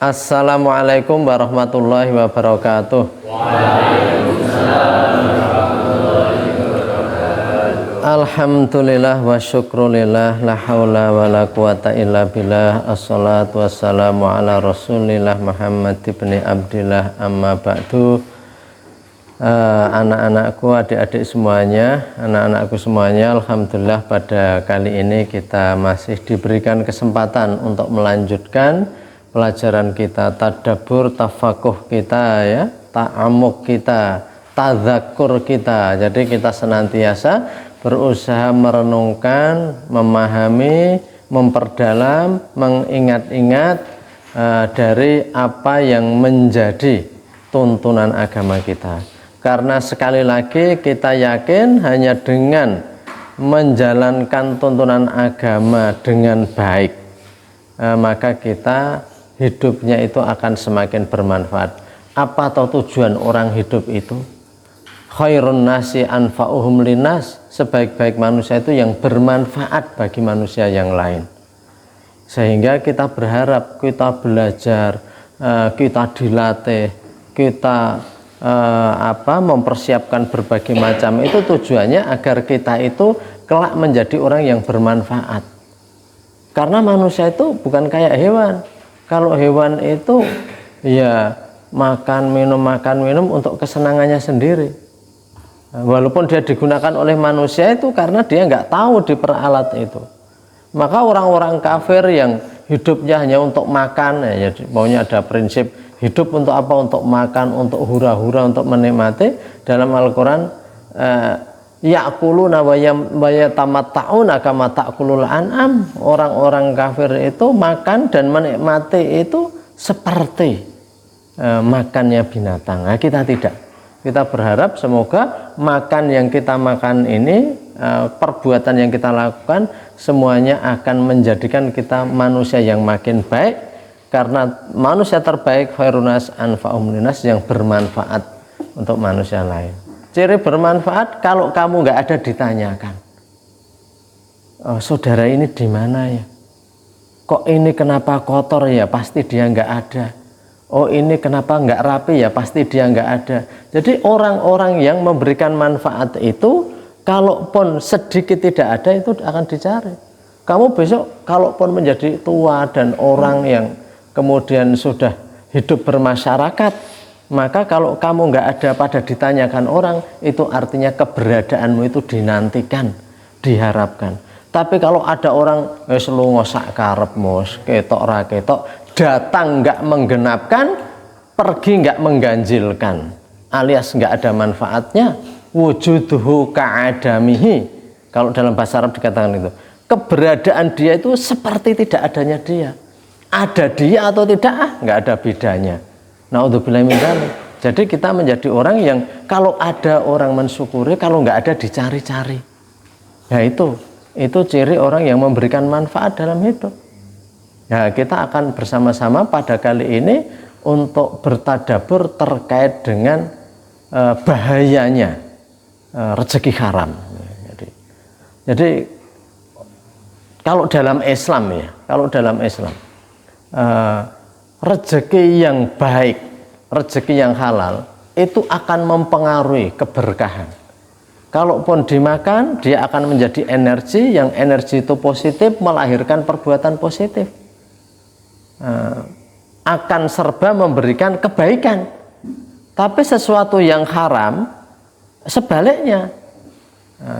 Assalamualaikum warahmatullahi wabarakatuh. Alhamdulillah wa syukrulillah, la haula wa la quwata illa billah. Assalatu wassalamu ala rasulillah Muhammad ibni Abdillah, amma ba'du. Anak-anakku, adik-adik semuanya, anak-anakku semuanya, alhamdulillah pada kali ini kita masih diberikan kesempatan untuk melanjutkan pelajaran kita, tadabbur, tafakuh kita ya, ta'amuk kita, tadzakur kita. Jadi kita senantiasa berusaha merenungkan, memahami, memperdalam, mengingat-ingat dari apa yang menjadi tuntunan agama kita. Karena sekali lagi kita yakin hanya dengan menjalankan tuntunan agama dengan baik, maka kita hidupnya itu akan semakin bermanfaat. Apa atau tujuan orang hidup itu? Khairun nasi anfa'uhum linnas, sebaik-baik manusia itu yang bermanfaat bagi manusia yang lain. Sehingga kita berharap, kita belajar, kita dilatih, kita mempersiapkan berbagai macam, itu tujuannya agar kita itu kelak menjadi orang yang bermanfaat. Karena manusia itu bukan kayak hewan. Kalau hewan itu ya makan minum untuk kesenangannya sendiri. Walaupun dia digunakan oleh manusia itu karena dia nggak tahu diperalat itu. Maka orang-orang kafir yang hidupnya hanya untuk makan, ya maunya ada prinsip hidup untuk apa? Untuk makan, untuk hura-hura, untuk menikmati. Dalam Al-Quran ya'kuluna wa yatamatta'una kama ta'kulul an'am. Orang-orang kafir itu makan dan menikmati itu seperti makannya binatang. Nah, kita tidak. Kita berharap semoga makan yang kita makan ini, perbuatan yang kita lakukan, semuanya akan menjadikan kita manusia yang makin baik. Karena manusia terbaik khairunas anfa'uhum linnas, yang bermanfaat untuk manusia lain. Ciri bermanfaat, kalau kamu nggak ada ditanyakan, saudara ini di mana ya? Kok ini kenapa kotor ya? Pasti dia nggak ada. Oh ini kenapa nggak rapi ya? Pasti dia nggak ada. Jadi orang-orang yang memberikan manfaat itu, kalaupun sedikit tidak ada, itu akan dicari. Kamu besok kalaupun menjadi tua dan orang yang kemudian sudah hidup bermasyarakat, maka kalau kamu nggak ada pada ditanyakan orang, itu artinya keberadaanmu itu dinantikan, diharapkan. Tapi kalau ada orang selungo sak karepmu, ketok ra ketok, datang nggak menggenapkan, pergi nggak mengganjilkan, alias nggak ada manfaatnya, wujuduhu ka'adamihi. Kalau dalam bahasa Arab dikatakan itu, keberadaan dia itu seperti tidak adanya dia. Ada dia atau tidak, nggak ada bedanya. Naudzubillah min dzalik. Jadi kita menjadi orang yang kalau ada orang mensyukuri, kalau nggak ada dicari-cari. Nah itu ciri orang yang memberikan manfaat dalam hidup. Nah, kita akan bersama-sama pada kali ini untuk bertadabbur terkait dengan bahayanya rezeki haram. Jadi kalau dalam Islam ya, rezeki yang baik, rezeki yang halal itu akan mempengaruhi keberkahan. Kalaupun dimakan, dia akan menjadi energi, yang energi itu positif, melahirkan perbuatan positif. Akan serba memberikan kebaikan. Tapi sesuatu yang haram, sebaliknya.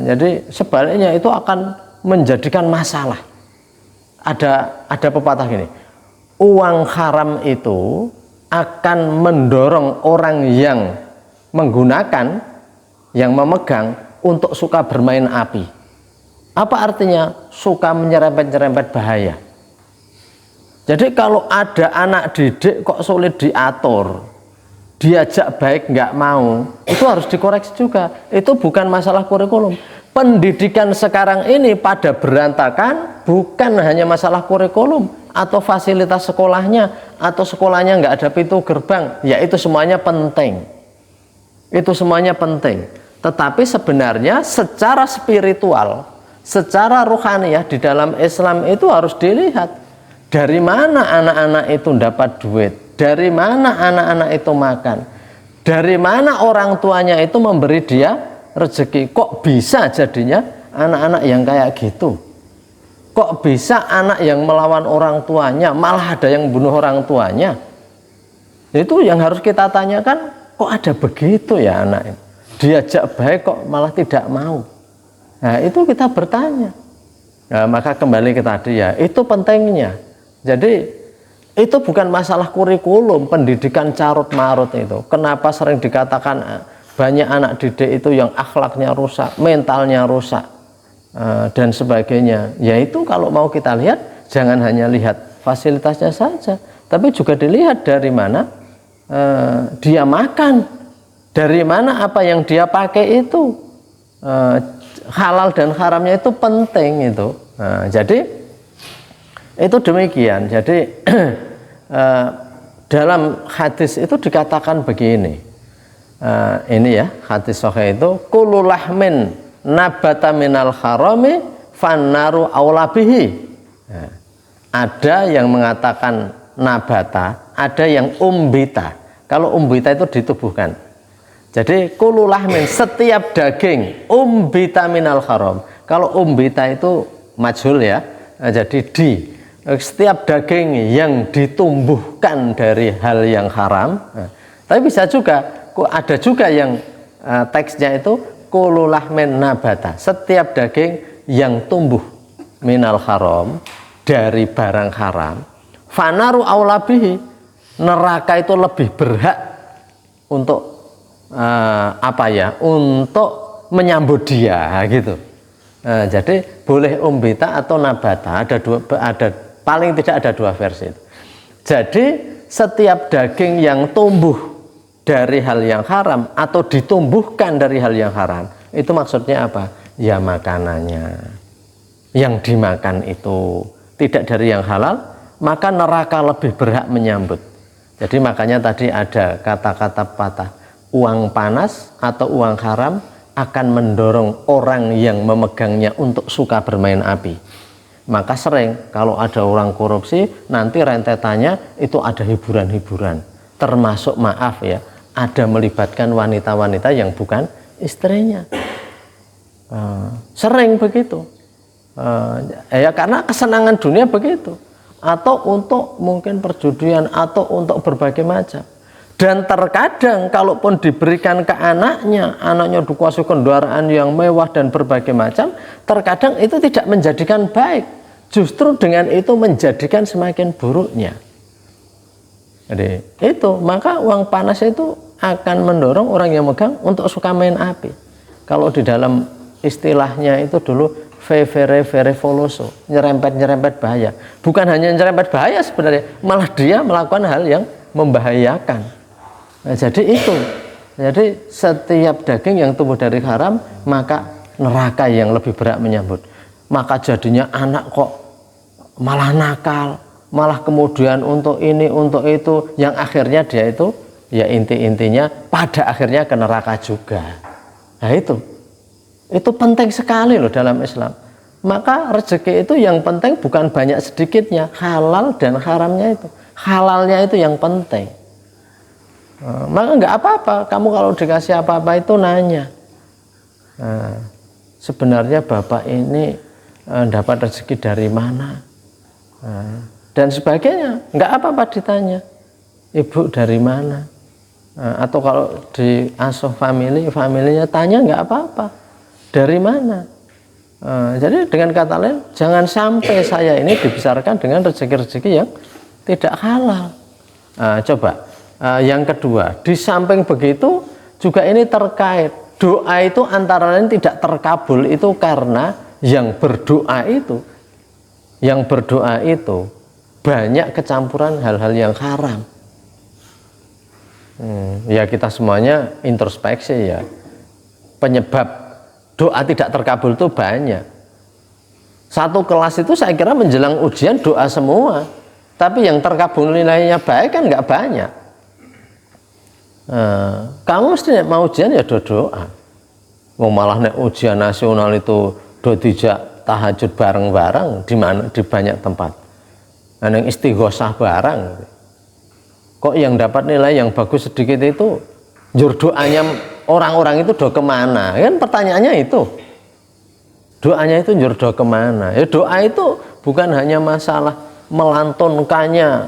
Jadi sebaliknya itu akan menjadikan masalah. Ada pepatah gini, uang haram itu akan mendorong orang yang menggunakan, yang memegang, untuk suka bermain api. Apa artinya? Suka menyerempet-nyerempet bahaya. Jadi kalau ada anak didik kok sulit diatur, diajak baik nggak mau, itu harus dikoreksi juga. Itu bukan masalah kurikulum. Pendidikan sekarang ini pada berantakan bukan hanya masalah kurikulum atau fasilitas sekolahnya, atau sekolahnya nggak ada pintu gerbang. Ya itu semuanya penting. Itu semuanya penting. Tetapi sebenarnya secara spiritual, secara ruhaniyah di dalam Islam itu harus dilihat. Dari mana anak-anak itu dapat duit? Dari mana anak-anak itu makan? Dari mana orang tuanya itu memberi dia rezeki? Kok bisa jadinya anak-anak yang kayak gitu? Kok bisa anak yang melawan orang tuanya, malah ada yang bunuh orang tuanya? Itu yang harus kita tanyakan, kok ada begitu ya anak ini? Diajak baik kok malah tidak mau. Nah itu kita bertanya. Nah, maka kembali ke tadi ya, itu pentingnya. Jadi itu bukan masalah kurikulum, pendidikan carut marut itu. Kenapa sering dikatakan banyak anak didik itu yang akhlaknya rusak, mentalnya rusak, dan sebagainya. Yaitu kalau mau kita lihat, jangan hanya lihat fasilitasnya saja, tapi juga dilihat dari mana dia makan, dari mana apa yang dia pakai itu. Halal dan haramnya itu penting itu. Jadi itu demikian. Jadi dalam hadis itu dikatakan begini. Ini ya hadis sahih itu, kullu lahmin nabata minal harami fannaru aulabihi. Ada yang mengatakan nabata, ada yang umbita. Kalau umbita itu ditubuhkan. Jadi kullu lahmin, setiap daging, umbita minal haram. Kalau umbita itu majhul ya. Jadi setiap daging yang ditumbuhkan dari hal yang haram. Tapi bisa juga, ada juga yang teksnya itu kullu lahmin nabata, setiap daging yang tumbuh minal haram, dari barang haram, fanaru aulabihi, neraka itu lebih berhak untuk untuk menyambut dia gitu. Jadi boleh umbita atau nabata, ada paling tidak ada dua versi. Jadi setiap daging yang tumbuh dari hal yang haram atau ditumbuhkan dari hal yang haram, itu maksudnya apa? Ya makanannya. Yang dimakan itu tidak dari yang halal, maka neraka lebih berhak menyambut. Jadi makanya tadi ada kata-kata patah, uang panas atau uang haram akan mendorong orang yang memegangnya untuk suka bermain api. Maka sering kalau ada orang korupsi, nanti rentetannya itu ada hiburan-hiburan, termasuk maaf ya, ada melibatkan wanita-wanita yang bukan istrinya. Sering begitu. Ya karena kesenangan dunia begitu, atau untuk mungkin perjudian, atau untuk berbagai macam. Dan terkadang kalaupun diberikan ke anaknya dikuasai kendaraan yang mewah dan berbagai macam, terkadang itu tidak menjadikan baik. Justru dengan itu menjadikan semakin buruknya. Jadi itu, maka uang panas itu akan mendorong orang yang megang untuk suka main api. Kalau di dalam istilahnya itu dulu vevere voloso, nyerempet bahaya. Bukan hanya nyerempet bahaya sebenarnya, malah dia melakukan hal yang membahayakan. Nah, jadi itu. Jadi setiap daging yang tumbuh dari haram, maka neraka yang lebih berat menyambut. Maka jadinya anak kok malah nakal, malah kemudian untuk ini, untuk itu, yang akhirnya dia itu ya intinya pada akhirnya ke neraka juga. Nah itu penting sekali loh dalam Islam. Maka rezeki itu yang penting bukan banyak sedikitnya, halal dan haramnya itu. Halalnya itu yang penting. Maka nggak apa-apa kamu kalau dikasih apa-apa itu nanya, sebenarnya bapak ini dapat rezeki dari mana, dan sebagainya. Nggak apa-apa ditanya, ibu dari mana, atau kalau di asuh familinya tanya, nggak apa-apa, dari mana. Jadi dengan kata lain, jangan sampai saya ini dibesarkan dengan rezeki-rezeki yang tidak halal. Coba yang kedua, di samping begitu juga ini terkait doa itu antara lain tidak terkabul itu karena yang berdoa itu banyak kecampuran hal-hal yang haram. Ya kita semuanya introspeksi ya, penyebab doa tidak terkabul itu banyak. Satu kelas itu saya kira menjelang ujian doa semua, tapi yang terkabul nilainya baik kan nggak banyak. Kamu mesti mau ujian ya doa. Mau malah nek ujian nasional itu do dijak tahajud bareng-bareng di mana, di banyak tempat. yang istighosah barang. Kok yang dapat nilai yang bagus sedikit itu jur doanya orang-orang itu do kemana? Kan pertanyaannya itu. Doanya itu jur do kemana? Ya doa itu bukan hanya masalah melantunkannya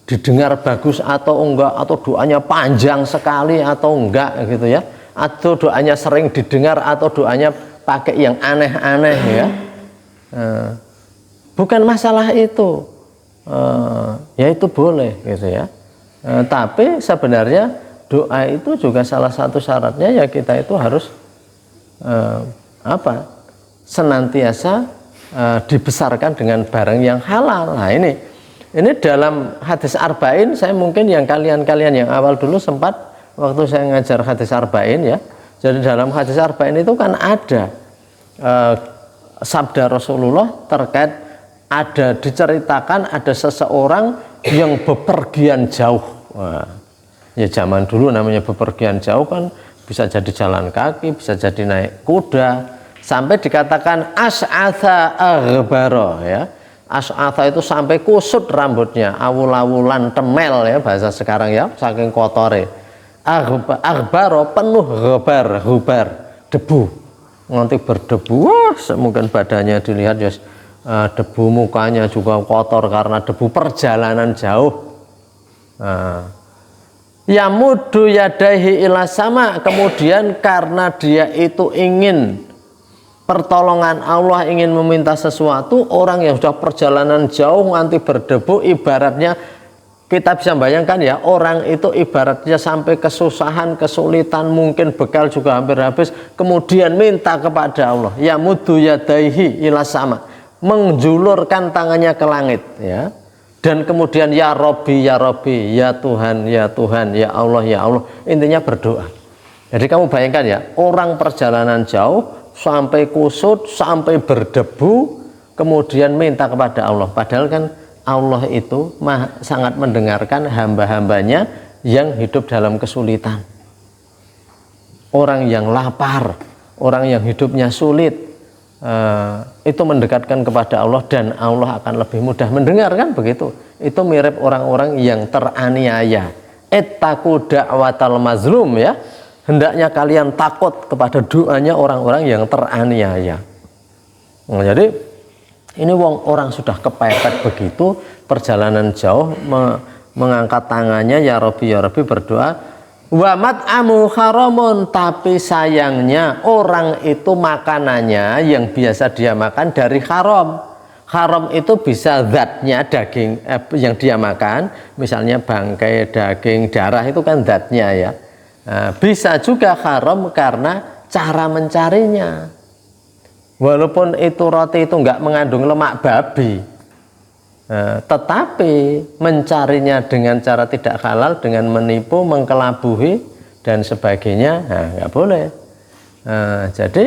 didengar bagus atau enggak, atau doanya panjang sekali atau enggak gitu ya, atau doanya sering didengar atau doanya pakai yang aneh-aneh ya. Bukan masalah itu. Ya itu boleh gitu ya. Tapi sebenarnya doa itu juga salah satu syaratnya ya kita itu harus senantiasa dibesarkan dengan barang yang halal. Nah ini dalam hadis arba'in, saya mungkin yang kalian yang awal dulu sempat waktu saya ngajar hadis arba'in ya. Jadi dalam hadis arba'in itu kan ada sabda Rasulullah terkait ada diceritakan ada seseorang yang bepergian jauh. Wah, ya zaman dulu namanya bepergian jauh kan bisa jadi jalan kaki, bisa jadi naik kuda, sampai dikatakan as'atha aghbara ya. As'atha itu sampai kusut rambutnya, awul-awulan temel ya bahasa sekarang ya, saking kotore. Aghbara penuh ghubar, debu. Nanti berdebu, wah mungkin badannya dilihat ya debu, mukanya juga kotor karena debu perjalanan jauh. Yamudu yadaihi ila sama, kemudian karena dia itu ingin pertolongan Allah, ingin meminta sesuatu, orang yang sudah perjalanan jauh nanti berdebu, ibaratnya kita bisa bayangkan ya, orang itu ibaratnya sampai kesusahan, kesulitan, mungkin bekal juga hampir habis, kemudian minta kepada Allah, yamudu yadaihi ila sama, menjulurkan tangannya ke langit ya, dan kemudian ya Robbi, ya Robbi, ya Tuhan, ya Tuhan, ya Allah, ya Allah, intinya berdoa. Jadi kamu bayangkan ya, orang perjalanan jauh sampai kusut, sampai berdebu, kemudian minta kepada Allah, padahal kan Allah itu sangat mendengarkan hamba-hambanya yang hidup dalam kesulitan, orang yang lapar, orang yang hidupnya sulit. Itu mendekatkan kepada Allah dan Allah akan lebih mudah mendengar, kan begitu. Itu mirip orang-orang yang teraniaya. Ittaqu da'watal mazlum ya, hendaknya kalian takut kepada doanya orang-orang yang teraniaya. Nah, jadi ini orang sudah kepepet begitu, perjalanan jauh, mengangkat tangannya ya Rabbi berdoa, wa mat'amu haramun, tapi sayangnya orang itu makanannya yang biasa dia makan dari haram. Haram itu bisa zatnya daging yang dia makan, misalnya bangkai, daging, darah, itu kan zatnya ya. Nah, bisa juga haram karena cara mencarinya. Walaupun itu roti itu enggak mengandung lemak babi, tetapi mencarinya dengan cara tidak halal, dengan menipu, mengkelabuhi dan sebagainya, nggak boleh. Jadi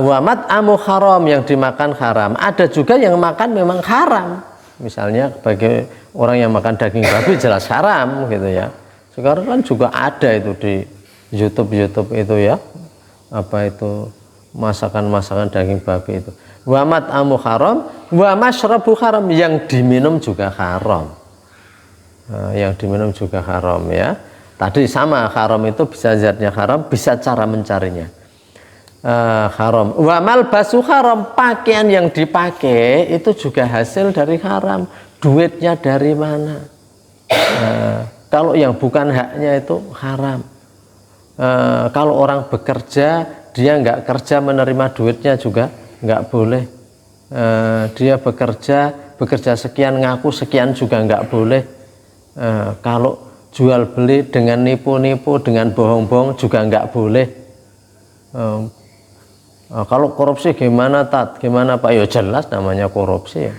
wamat amu haram, yang dimakan haram. Ada juga yang makan memang haram, misalnya bagi orang yang makan daging babi jelas haram gitu ya. Sekarang kan juga ada itu di YouTube itu ya, apa itu masakan daging babi itu. Wamat amu haram, wa masyrabu haram, yang diminum juga haram. Yang diminum juga haram ya. Tadi sama, haram itu bisa zatnya haram, bisa cara mencarinya haram. Wa malbasu haram, pakaian yang dipakai itu juga hasil dari haram. Duitnya dari mana? Kalau yang bukan haknya itu haram. Kalau orang bekerja, dia nggak kerja menerima duitnya juga nggak boleh. Dia bekerja sekian, ngaku sekian juga nggak boleh. Kalau jual beli dengan nipu-nipu, dengan bohong-bohong juga nggak boleh. Kalau korupsi gimana Tat? Gimana Pak? Ya jelas namanya korupsi ya,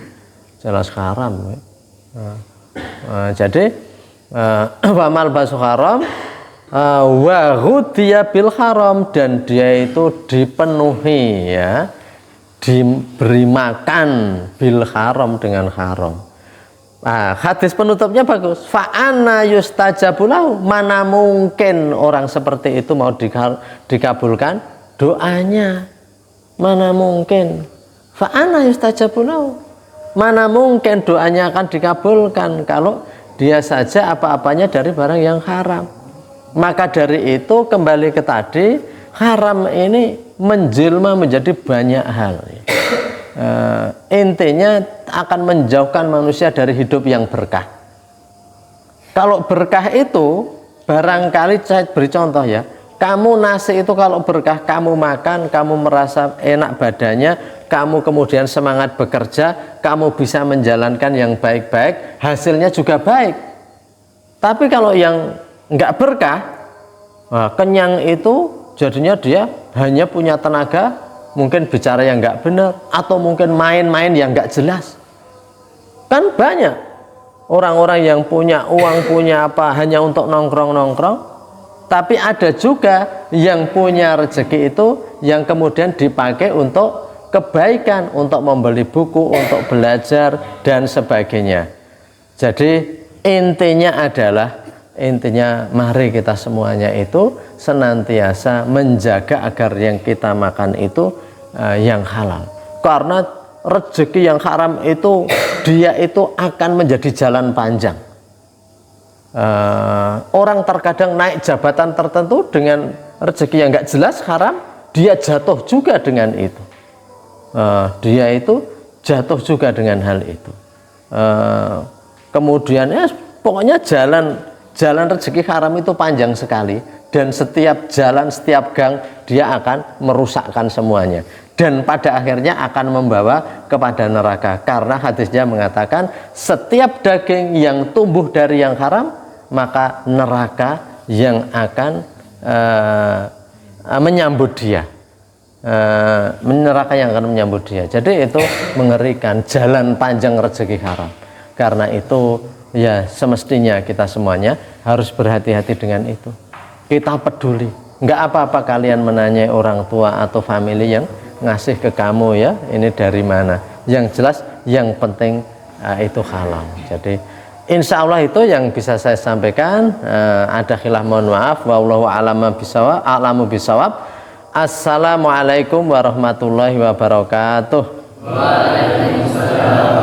jelas haram ya. Jadi wamal basu haram, wa ghudhiya bil haram, dan dia itu dipenuhi ya, diberi makan bil haram, dengan haram. Hadis penutupnya bagus. Fa'ana yustajabulahu, mana mungkin orang seperti itu mau dikabulkan doanya, mana mungkin. Fa'ana yustajabulahu, Mana mungkin doanya akan dikabulkan kalau dia saja apa-apanya dari barang yang haram. Maka dari itu kembali ke tadi, haram ini menjelma menjadi banyak hal. Intinya akan menjauhkan manusia dari hidup yang berkah. Kalau berkah itu barangkali saya beri contoh ya, kamu nasi itu kalau berkah, kamu makan, kamu merasa enak badannya, kamu kemudian semangat bekerja, kamu bisa menjalankan yang baik-baik, hasilnya juga baik. Tapi kalau yang nggak berkah, kenyang itu jadinya dia hanya punya tenaga, mungkin bicara yang nggak benar, atau mungkin main-main yang nggak jelas. Kan banyak orang-orang yang punya uang, punya apa, hanya untuk nongkrong-nongkrong. Tapi ada juga yang punya rezeki itu yang kemudian dipakai untuk kebaikan, untuk membeli buku, untuk belajar, dan sebagainya. Jadi intinya adalah, mari kita semuanya itu senantiasa menjaga agar yang kita makan itu yang halal. Karena rezeki yang haram itu, dia itu akan menjadi jalan panjang. Orang terkadang naik jabatan tertentu dengan rezeki yang nggak jelas haram, dia jatuh juga dengan itu. Dia itu jatuh juga dengan hal itu. Kemudian ya pokoknya jalan rezeki haram itu panjang sekali, dan setiap jalan, setiap gang dia akan merusakkan semuanya, dan pada akhirnya akan membawa kepada neraka. Karena hadisnya mengatakan setiap daging yang tumbuh dari yang haram, maka neraka yang akan menyambut dia, neraka yang akan menyambut dia. Jadi itu mengerikan, jalan panjang rezeki haram. Karena itu ya semestinya kita semuanya harus berhati-hati dengan itu. Kita peduli, nggak apa-apa kalian menanyai orang tua atau family yang ngasih ke kamu ya, ini dari mana. Yang jelas, yang penting itu halal. Jadi insya Allah itu yang bisa saya sampaikan. Ada khilaf mohon maaf. Wallahu a'lamu bishawab. Assalamualaikum warahmatullahi wabarakatuh. Waalaikumsalam.